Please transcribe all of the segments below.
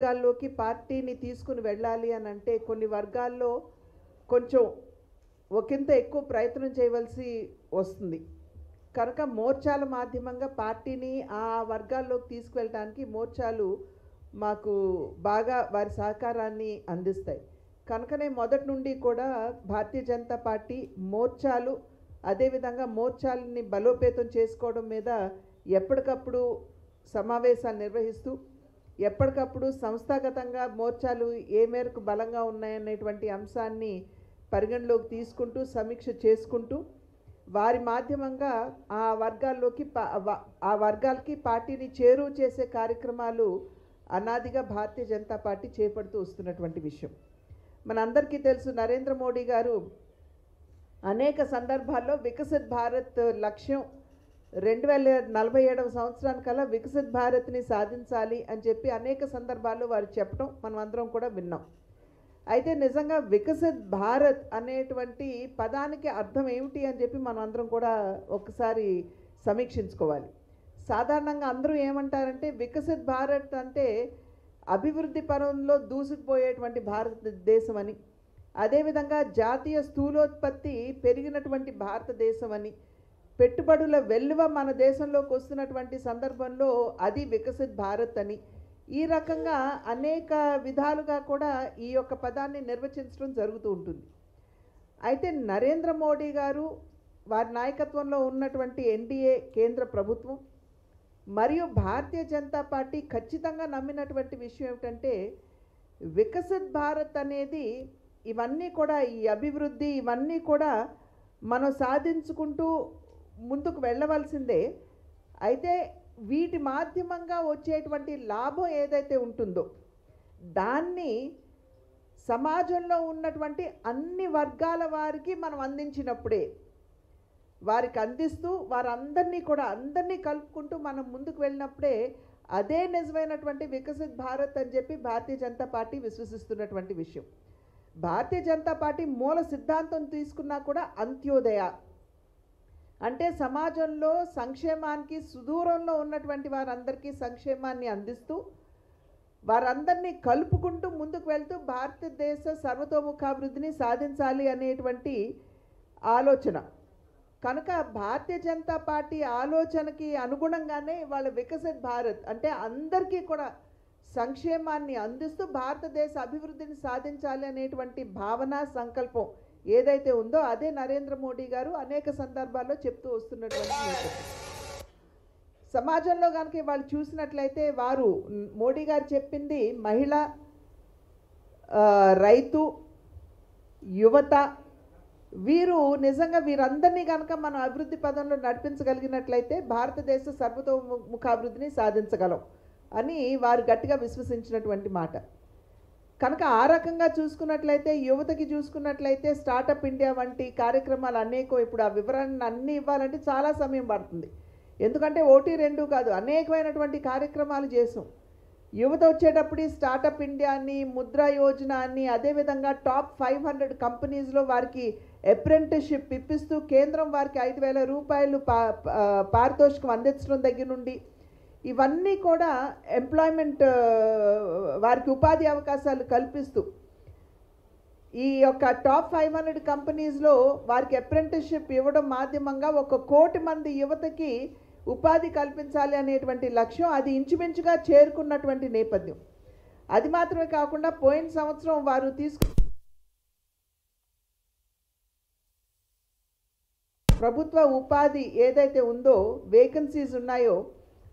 వర్గాల్లోకి పార్టీని తీసుకుని వెళ్ళాలి అని అంటే కొన్ని వర్గాల్లో కొంచెం ఒకంత ఎక్కువ ప్రయత్నం చేయవలసి వస్తుంది. కనుక మోర్చాల మాధ్యమంగా పార్టీని ఆ వర్గాల్లోకి తీసుకువెళ్ళడానికి మోర్చాలు మాకు బాగా వారి సహకారాన్ని అందిస్తాయి. కనుకనే మొదటి నుండి కూడా భారతీయ జనతా పార్టీ మోర్చాలు అదేవిధంగా మోర్చాలని బలోపేతం చేసుకోవడం మీద ఎప్పటికప్పుడు సమావేశాలు నిర్వహిస్తూ ఎప్పటికప్పుడు సంస్థాగతంగా మోర్చాలు ఏ మేరకు బలంగా ఉన్నాయనేటువంటి అంశాన్ని పరిగణలోకి తీసుకుంటూ సమీక్ష చేసుకుంటూ వారి మాధ్యమంగా ఆ వర్గాలకి పార్టీని చేరువ చేసే కార్యక్రమాలు అనాదిగా భారతీయ జనతా పార్టీ చేపడుతూ వస్తున్నటువంటి విషయం మనందరికీ తెలుసు. నరేంద్ర మోడీ గారు అనేక సందర్భాల్లో వికసిత్ భారత్ లక్ష్యం 2047 సంవత్సరానికల్లా వికసిత్ భారత్ని సాధించాలి అని చెప్పి అనేక సందర్భాల్లో వారు చెప్పడం మనం అందరం కూడా విన్నాం. అయితే నిజంగా వికసిత్ భారత్ అనేటువంటి పదానికి అర్థం ఏమిటి అని చెప్పి మనం అందరం కూడా ఒకసారి సమీక్షించుకోవాలి. సాధారణంగా అందరూ ఏమంటారంటే వికసిత్ భారత్ అంటే అభివృద్ధి పరంలో దూసుకుపోయేటువంటి భారతదేశం అని, అదేవిధంగా జాతీయ స్థూలోత్పత్తి పెరిగినటువంటి భారతదేశం అని, పెట్టుబడుల వెల్లువ మన దేశంలోకి వస్తున్నటువంటి సందర్భంలో అది వికసిత్ భారత్ అని, ఈ రకంగా అనేక విధాలుగా కూడా ఈ యొక్క పదాన్ని నిర్వచించడం జరుగుతూ ఉంటుంది. అయితే నరేంద్ర మోడీ గారు వారి నాయకత్వంలో ఉన్నటువంటి ఎన్డీఏ కేంద్ర ప్రభుత్వం మరియు భారతీయ జనతా పార్టీ ఖచ్చితంగా నమ్మినటువంటి విషయం ఏమిటంటే వికసిత్ భారత్ అనేది ఇవన్నీ కూడా ఈ అభివృద్ధి ఇవన్నీ కూడా మనం సాధించుకుంటూ ముందుకు వెళ్ళవలసిందే. అయితే వీటి మాధ్యమంగా వచ్చేటువంటి లాభం ఏదైతే ఉంటుందో దాన్ని సమాజంలో ఉన్నటువంటి అన్ని వర్గాల వారికి మనం అందించినప్పుడే, వారికి అందిస్తూ అందరినీ కలుపుకుంటూ మనం ముందుకు వెళ్ళినప్పుడే అదే నిజమైనటువంటి వికసిత్ భారత్ అని చెప్పి భారతీయ జనతా పార్టీ విశ్వసిస్తున్నటువంటి విషయం. భారతీయ జనతా పార్టీ మూల సిద్ధాంతం తీసుకున్నా కూడా అంత్యోదయ అంటే సమాజంలో సంక్షేమానికి సుదూరంలో ఉన్నటువంటి వారందరికీ సంక్షేమాన్ని అందిస్తూ వారందరినీ కలుపుకుంటూ ముందుకు వెళ్తూ భారతదేశ సర్వతోముఖాభివృద్ధిని సాధించాలి అనేటువంటి ఆలోచన. కనుక భారతీయ జనతా పార్టీ ఆలోచనకి అనుగుణంగానే వాళ్ళ వికసిత్ భారత్ అంటే అందరికీ కూడా సంక్షేమాన్ని అందిస్తూ భారతదేశ అభివృద్ధిని సాధించాలి అనేటువంటి భావన సంకల్పం ఏదైతే ఉందో అదే నరేంద్ర మోడీ గారు అనేక సందర్భాల్లో చెప్తూ వస్తున్నటువంటి నేపథ్యం. సమాజంలో కనుక వాళ్ళు చూసినట్లయితే వారు మోడీ గారు చెప్పింది మహిళ, రైతు, యువత వీరు నిజంగా వీరందరినీ కనుక మనం అభివృద్ధి పదంలో నడిపించగలిగినట్లయితే భారతదేశ సర్వతోముఖాభివృద్ధిని సాధించగలం అని వారు గట్టిగా విశ్వసించినటువంటి మాట. కనుక ఆ రకంగా చూసుకున్నట్లయితే యువతకి చూసుకున్నట్లయితే స్టార్టప్ ఇండియా వంటి కార్యక్రమాలు అనేకం. ఇప్పుడు ఆ వివరాలను అన్నీ ఇవ్వాలంటే చాలా సమయం పడుతుంది. ఎందుకంటే 1-2 కాదు అనేకమైనటువంటి కార్యక్రమాలు చేసాం. యువత వచ్చేటప్పుడు స్టార్టప్ ఇండియా అని, ముద్రా యోజన అని, అదేవిధంగా టాప్ 500 కంపెనీస్లో వారికి అప్రెంటిస్షిప్ ఇప్పిస్తూ కేంద్రం వారికి 5,000 రూపాయలు పారితోషికం అందించడం దగ్గర నుండి ఇవన్నీ కూడా ఎంప్లాయ్మెంట్ వారికి ఉపాధి అవకాశాలు కల్పిస్తూ ఈ యొక్క టాప్ 500 కంపెనీస్లో వారికి అప్రెంటిస్షిప్ ఇవ్వడం మాధ్యమంగా 1 కోటి మంది యువతకి ఉపాధి కల్పించాలి అనేటువంటి లక్ష్యం అది ఇంచుమించుగా చేరుకున్నటువంటి నేపథ్యం. అది మాత్రమే కాకుండా పోయిన సంవత్సరం వారు ప్రభుత్వ ఉపాధి ఏదైతే ఉందో వేకెన్సీస్ ఉన్నాయో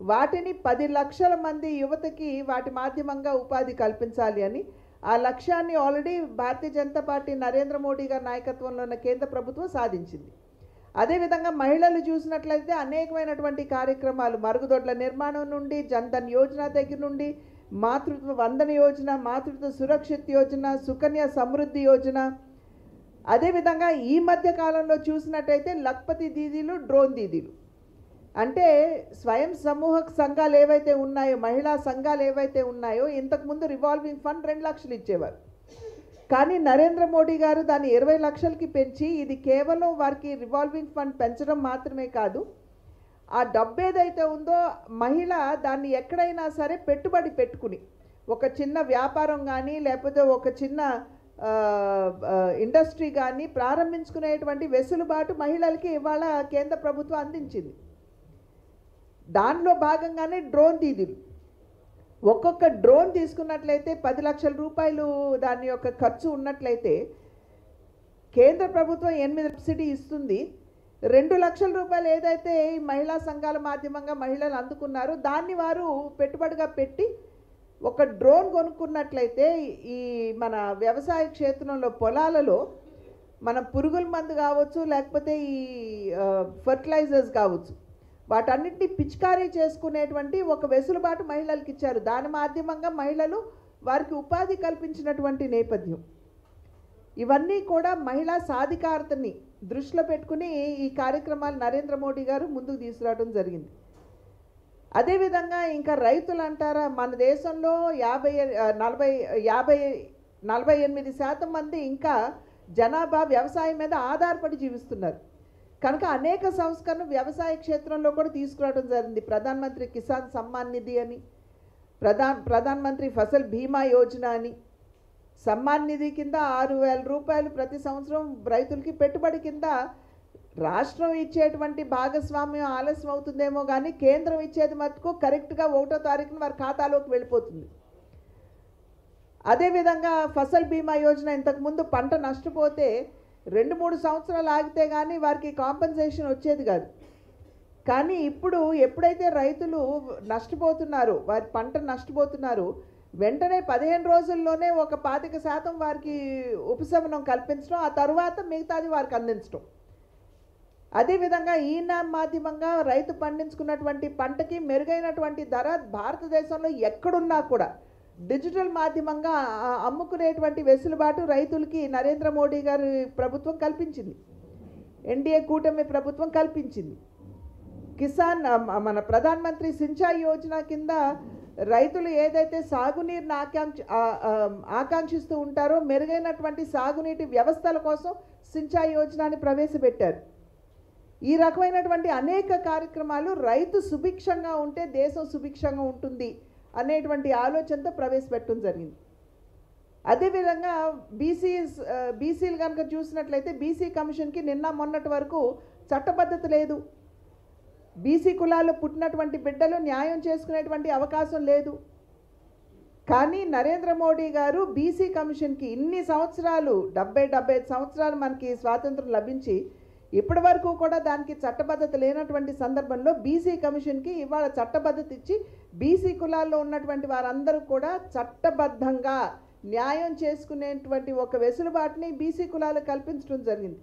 వాటిని 10 లక్షల మంది యువతకి వాటి మాధ్యమంగా ఉపాధి కల్పించాలి అని ఆ లక్ష్యాన్ని ఆల్రెడీ భారతీయ జనతా పార్టీ నరేంద్ర మోడీ గారి నాయకత్వంలో ఉన్న కేంద్ర ప్రభుత్వం సాధించింది. అదేవిధంగా మహిళలు చూసినట్లయితే అనేకమైనటువంటి కార్యక్రమాలు మరుగుదొడ్ల నిర్మాణం నుండి జన్ధన్ యోజన దగ్గర నుండి మాతృత్వ వందన యోజన, మాతృత్వ సురక్షిత్ యోజన, సుకన్య సమృద్ధి యోజన, అదేవిధంగా ఈ మధ్య కాలంలో చూసినట్టయితే లక్పతి దీదీలు, డ్రోన్ దీదీలు అంటే స్వయం సమూహ సంఘాలు ఏవైతే ఉన్నాయో, మహిళా సంఘాలు ఏవైతే ఉన్నాయో ఇంతకుముందు రివాల్వింగ్ ఫండ్ 2 లక్షలు ఇచ్చేవారు. కానీ నరేంద్ర మోడీ గారు దాన్ని 20 లక్షలకి పెంచి ఇది కేవలం వారికి రివాల్వింగ్ ఫండ్ పెంచడం మాత్రమే కాదు, ఆ డబ్బు ఏదైతే ఉందో మహిళ దాన్ని ఎక్కడైనా సరే పెట్టుబడి పెట్టుకుని ఒక చిన్న వ్యాపారం కానీ లేకపోతే ఒక చిన్న ఇండస్ట్రీ కానీ ప్రారంభించుకునేటువంటి వెసులుబాటు మహిళలకి ఇవాళ కేంద్ర ప్రభుత్వం అందించింది. దానిలో భాగంగానే డ్రోన్ దీదీలు. ఒక్కొక్క డ్రోన్ తీసుకున్నట్లయితే 10 లక్షల రూపాయలు దాని యొక్క ఖర్చు ఉన్నట్లయితే కేంద్ర ప్రభుత్వం 8 సబ్సిడీ ఇస్తుంది. 2 లక్షల రూపాయలు ఏదైతే ఈ మహిళా సంఘాల మాధ్యమంగా మహిళలు అందుకున్నారో దాన్ని వారు పెట్టుబడిగా పెట్టి ఒక డ్రోన్ కొనుక్కున్నట్లయితే ఈ మన వ్యవసాయ క్షేత్రంలో పొలాలలో మన పురుగుల మందు కావచ్చు లేకపోతే ఈ ఫర్టిలైజర్స్ కావచ్చు వాటన్నిటిని పిచికారీ చేసుకునేటువంటి ఒక వెసులుబాటు మహిళలకు ఇచ్చారు. దాని మాధ్యమంగా మహిళలు వారికి ఉపాధి కల్పించినటువంటి నేపథ్యం. ఇవన్నీ కూడా మహిళా సాధికారతని దృష్టిలో పెట్టుకుని ఈ కార్యక్రమాలు నరేంద్ర మోడీ గారు ముందుకు తీసుకురావడం జరిగింది. అదేవిధంగా ఇంకా రైతులు అంటారా, మన దేశంలో 48% మంది ఇంకా జనాభా వ్యవసాయం మీద ఆధారపడి జీవిస్తున్నారు. కనుక అనేక సంస్కరణలు వ్యవసాయ క్షేత్రంలో కూడా తీసుకురావడం జరిగింది. ప్రధానమంత్రి కిసాన్ సమ్మాన్ నిధి అని, ప్రధానమంత్రి ఫసల్ బీమా యోజన అని, సమ్మాన్ నిధి కింద 6,000 రూపాయలు ప్రతి సంవత్సరం రైతులకి పెట్టుబడి కింద రాష్ట్రం ఇచ్చేటువంటి భాగస్వామ్యం ఆలస్యం అవుతుందేమో కానీ కేంద్రం ఇచ్చేది మటుకు కరెక్ట్గా 1వ తారీఖున వారి ఖాతాలోకి వెళ్ళిపోతుంది. అదేవిధంగా ఫసల్ బీమా యోజన, ఇంతకుముందు పంట నష్టపోతే 2-3 సంవత్సరాలు ఆగితే కానీ వారికి కాంపెన్సేషన్ వచ్చేది కాదు. కానీ ఇప్పుడు ఎప్పుడైతే రైతులు నష్టపోతున్నారు, వారి పంట నష్టపోతున్నారు, వెంటనే 15 రోజుల్లోనే ఒక 25% వారికి ఉపశమనం కల్పించడం, ఆ తర్వాత మిగతాది వారికి అందించడం. అదేవిధంగా ఈనాం మాధ్యమంగా రైతు పండించుకున్నటువంటి పంటకి మెరుగైనటువంటి ధర భారతదేశంలో ఎక్కడున్నా కూడా డిజిటల్ మాధ్యమంగా అమ్ముకునేటువంటి వెసులుబాటు రైతులకి నరేంద్ర మోడీ గారి ప్రభుత్వం కల్పించింది. ఎన్డీఏ కూటమి ప్రభుత్వం కల్పించింది. కిసాన్ మన ప్రధానమంత్రి సించాయి యోజన కింద రైతులు ఏదైతే సాగునీరుని ఆకాంక్షిస్తూ ఉంటారో మెరుగైనటువంటి సాగునీటి వ్యవస్థల కోసం సించాయి యోజనని ప్రవేశపెట్టారు. ఈ రకమైనటువంటి అనేక కార్యక్రమాలు రైతు సుభిక్షంగా ఉంటే దేశం సుభిక్షంగా ఉంటుంది అనేటువంటి ఆలోచనతో ప్రవేశపెట్టడం జరిగింది. అదేవిధంగా బీసీలు కనుక చూసినట్లయితే బీసీ కమిషన్కి నిన్న మొన్నటి వరకు చట్టబద్ధత లేదు. బీసీ కులాల్లో పుట్టినటువంటి బిడ్డలు న్యాయం చేసుకునేటువంటి అవకాశం లేదు. కానీ నరేంద్ర మోడీ గారు బీసీ కమిషన్కి ఇన్ని సంవత్సరాలు 75 సంవత్సరాలు మనకి స్వాతంత్రం లభించి ఇప్పటి వరకు కూడా దానికి చట్టబద్ధత లేనటువంటి సందర్భంలో బీసీ కమిషన్కి ఇవాళ చట్టబద్ధత ఇచ్చి బీసీ కులాల్లో ఉన్నటువంటి వారందరూ కూడా చట్టబద్ధంగా న్యాయం చేసుకునేటువంటి ఒక వెసులుబాటుని బీసీ కులాలకు కల్పించడం జరిగింది.